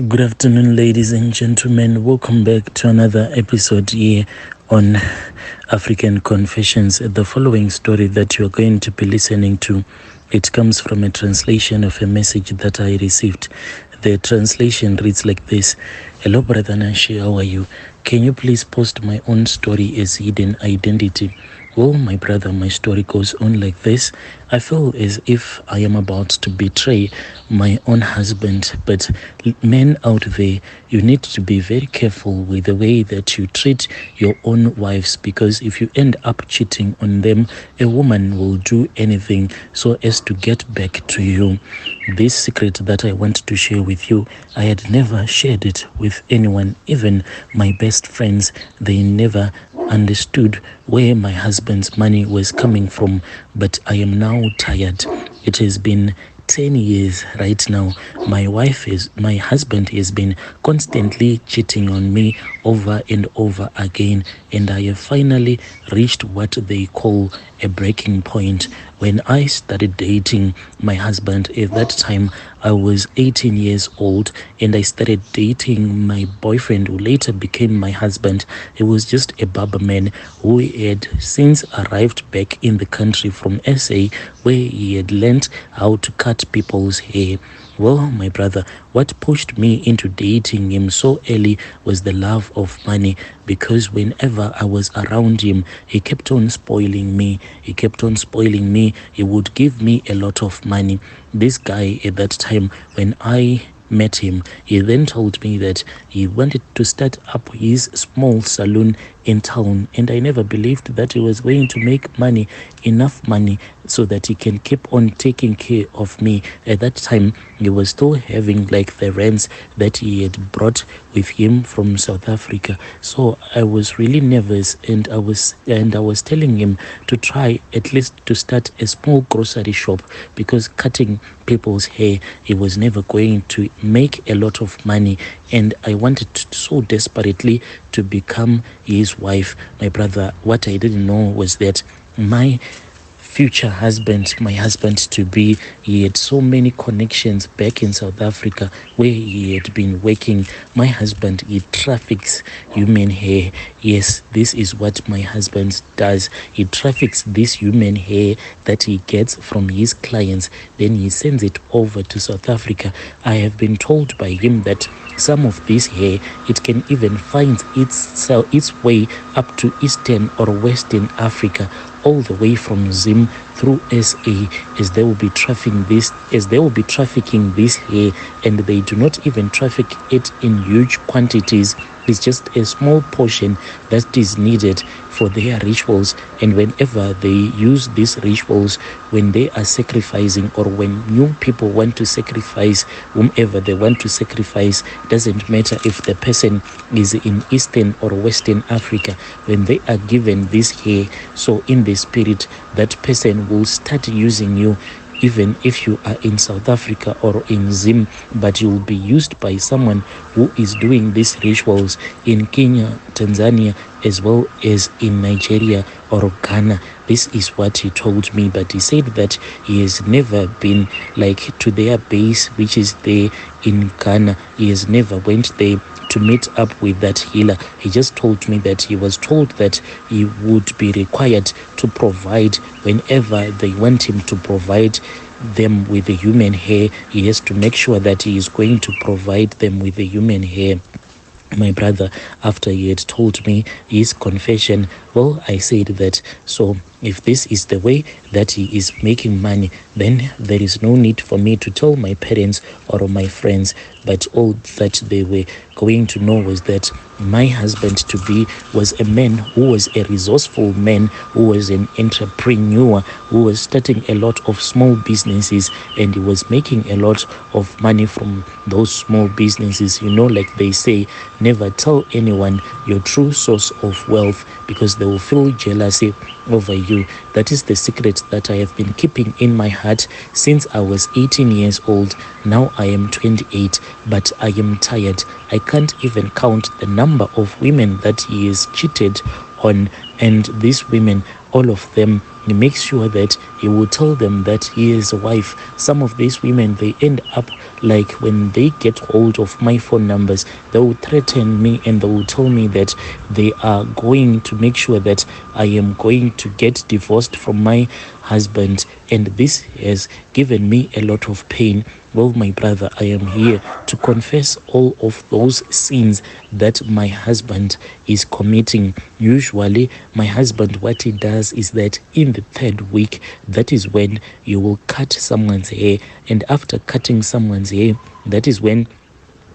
Good afternoon, ladies and gentlemen. Welcome back to another episode here on African Confessions. The following story that you are going to be listening to, it comes from a translation of a message that I received. The translation reads like this. Hello, Brother Nashi, how are you? Can you please post my own story as hidden identity? Well, my brother, my story goes on like this. I feel as if I am about to betray my own husband, but men out there, you need to be very careful with the way that you treat your own wives, because if you end up cheating on them, a woman will do anything so as to get back to you. This secret that I want to share with you, I had never shared it with anyone, even my best friends. They never understood where my husband's money was coming from, but I am now tired. It has been 10 years right now. My husband has been constantly cheating on me over and over again, and I have finally reached what they call a breaking point. When I started dating my husband, at that time I was 18 years old, and I started dating my boyfriend who later became my husband. He was just a barber man who had since arrived back in the country from SA, where he had learned how to cut people's hair. Well, my brother, what pushed me into dating him so early was the love of money, because whenever I was around him, he kept on spoiling me. He would give me a lot of money. This guy at that time, when I met him, he then told me that he wanted to start up his small salon in town, and I never believed that he was going to make enough money so that he can keep on taking care of me. At that time, he was still having like the rents that he had brought with him from South Africa. So I was really nervous, and I was telling him to try at least to start a small grocery shop, because cutting people's hair, he was never going to make a lot of money, and I wanted so desperately to become his wife. My brother, what I didn't know was that my future husband, my husband to be, he had so many connections back in South Africa where he had been working. My husband, he traffics human hair. Yes, this is what my husband does. He traffics this human hair that he gets from his clients, then he sends it over to South Africa. I have been told by him that some of this hair, it can even find its way up to Eastern or Western Africa, all the way from Zim through SA, as they will be trafficking this hair, and they do not even traffic it in huge quantities. It's just a small portion that is needed for their rituals. And whenever they use these rituals, when they are sacrificing, or when new people want to sacrifice whomever they want to sacrifice, doesn't matter if the person is in Eastern or Western Africa, when they are given this hair, so in the spirit, that person will start using you, even if you are in South Africa or in Zim, but you will be used by someone who is doing these rituals in Kenya, Tanzania, as well as in Nigeria or Ghana. This is what he told me, but he said that he has never been like to their base, which is there in Ghana. He has never went there to meet up with that healer. He just told me that he was told that he would be required to provide whenever they want him to provide them with the human hair. He has to make sure that he is going to provide them with the human hair. My brother, after he had told me his confession, well, I said that, so if this is the way that he is making money, then there is no need for me to tell my parents or my friends. But all that they were going to know was that my husband to be was a man who was a resourceful man, who was an entrepreneur, who was starting a lot of small businesses, and he was making a lot of money from those small businesses. You know, like they say, never tell anyone your true source of wealth, because they will feel jealousy over you. That is the secret that I have been keeping in my heart since I was 18 years old. Now I am 28, but I am tired. I can't even count the number of women that he has cheated on, and these women, all of them he makes sure that he will tell them that he is a wife. Some of these women, they end up like when they get hold of my phone numbers, they will threaten me and they will tell me that they are going to make sure that I am going to get divorced from my husband, and this has given me a lot of pain. Well, my brother, I am here to confess all of those sins that my husband is committing. Usually, my husband, what he does is that in the third week, that is when you will cut someone's hair, and after cutting someone's hair, that is when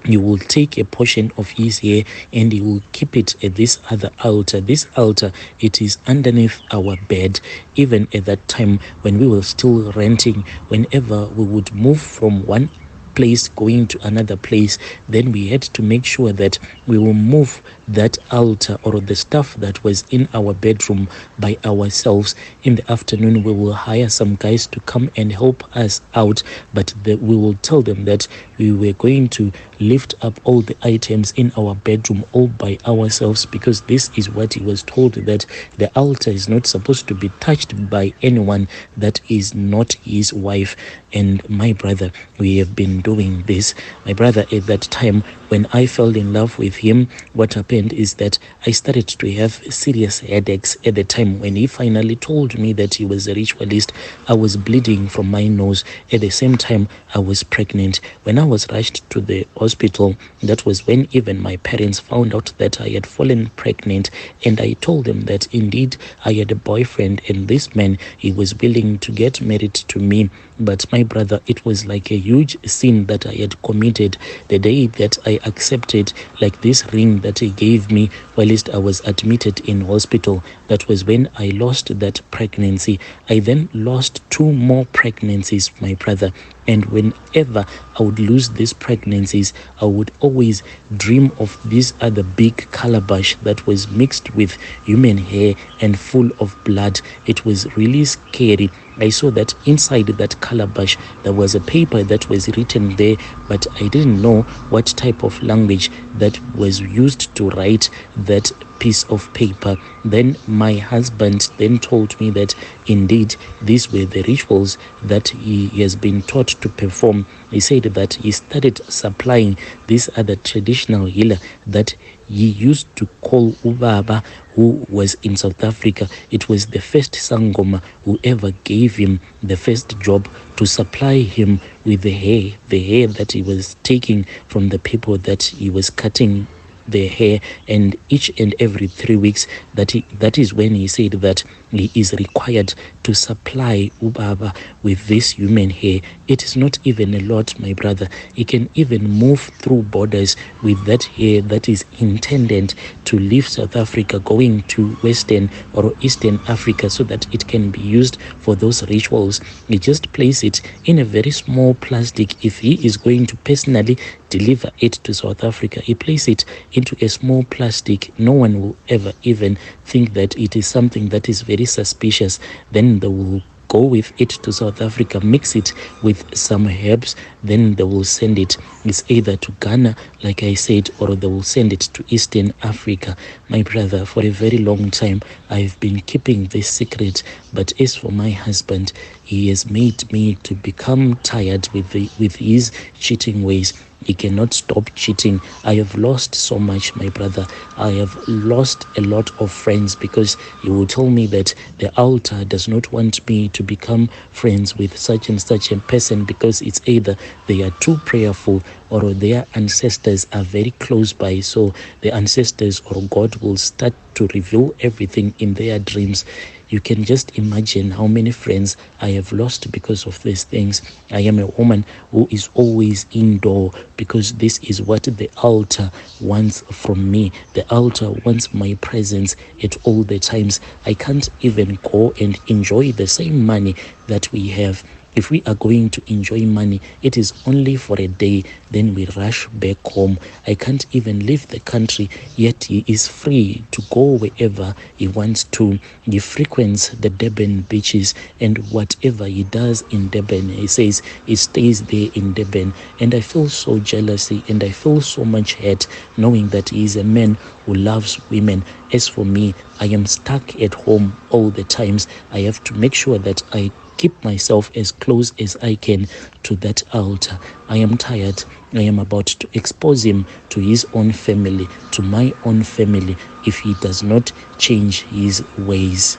you will take a portion of his hair and you will keep it at this other altar. This altar, it is underneath our bed. Even at that time when we were still renting, whenever we would move from one place going to another place, then we had to make sure that we will move that altar or the stuff that was in our bedroom by ourselves. In the afternoon, we will hire some guys to come and help us out, but we will tell them that we were going to lift up all the items in our bedroom all by ourselves, because this is what he was told, that the altar is not supposed to be touched by anyone that is not his wife. And my brother, we have been doing this. My brother, at that time when I fell in love with him, what happened is that I started to have serious headaches. At the time when he finally told me that he was a ritualist, I was bleeding from my nose. At the same time, I was pregnant. When I was rushed to the hospital, that was when even my parents found out that I had fallen pregnant, and I told them that indeed I had a boyfriend, and this man, he was willing to get married to me. But my brother, it was like a huge sin that I had committed the day that I accepted like this ring that he gave me whilst I was admitted in hospital. That was when I lost that pregnancy. I then lost 2 more pregnancies, my brother. And whenever I would lose these pregnancies, I would always dream of this other big calabash that was mixed with human hair and full of blood. It was really scary. I saw that inside that calabash there was a paper that was written there, but I didn't know what type of language that was used to write that piece of paper. Then my husband then told me that indeed these were the rituals that he has been taught to perform. He said that he started supplying this other traditional healer that he used to call Ubaba, who was in South Africa. It was the first Sangoma who ever gave him the first job to supply him with the hair that he was taking from the people that he was cutting their hair. And each and every 3 weeks, that is when he said that he is required to supply Ubaba with this human hair. It is not even a lot, my brother. He can even move through borders with that hair that is intended to leave South Africa going to Western or Eastern Africa so that it can be used for those rituals. He just place it in a very small plastic. If he is going to personally deliver it to South Africa, he place it into a small plastic. No one will ever even think that it is something that is very suspicious. Then they will go with it to South Africa, mix it with some herbs, then they will send it. It's either to Ghana, like I said, or they will send it to Eastern Africa. My brother, for a very long time, I've been keeping this secret. But as for my husband, he has made me to become tired with his cheating ways. He cannot stop cheating. I have lost so much, my brother. I have lost a lot of friends because he will tell me that the altar does not want me to become friends with such and such a person because it's either they are too prayerful or their ancestors are very close by. So the ancestors or God will start to reveal everything in their dreams. You can just imagine how many friends I have lost because of these things. I am a woman who is always indoor because this is what the altar wants from me. The altar wants my presence at all the times. I can't even go and enjoy the same money that we have. If we are going to enjoy money, it is only for a day, then we rush back home. I can't even leave the country, yet he is free to go wherever he wants to. He frequents the Durban beaches, and whatever he does in Durban, he says he stays there in Durban. And I feel so jealousy, and I feel so much hurt knowing that he is a man who loves women. As for me, I am stuck at home all the times. I have to make sure that I keep myself as close as I can to that altar. I am tired. I am about to expose him to his own family, to my own family, if he does not change his ways.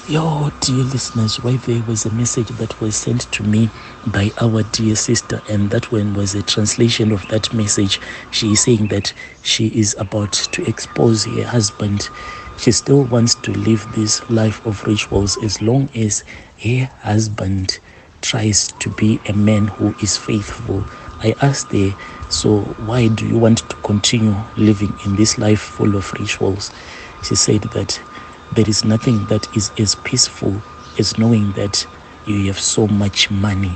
Yo, dear listeners, right there was a message that was sent to me by our dear sister, and that one was a translation of that message. She is saying that she is about to expose her husband. She still wants to live this life of rituals as long as her husband tries to be a man who is faithful. I asked her, so why do you want to continue living in this life full of rituals? She said that there is nothing that is as peaceful as knowing that you have so much money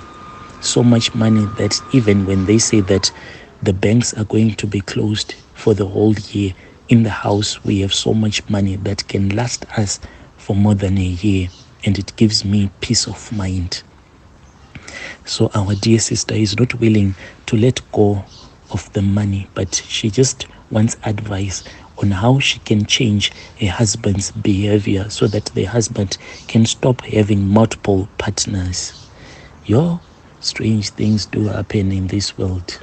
that even when they say that the banks are going to be closed for the whole year, in the house we have so much money that can last us for more than a year, and it gives me peace of mind. So our dear sister is not willing to let go of the money, but she just wants advice on how she can change her husband's behavior so that the husband can stop having multiple partners. Strange things do happen in this world.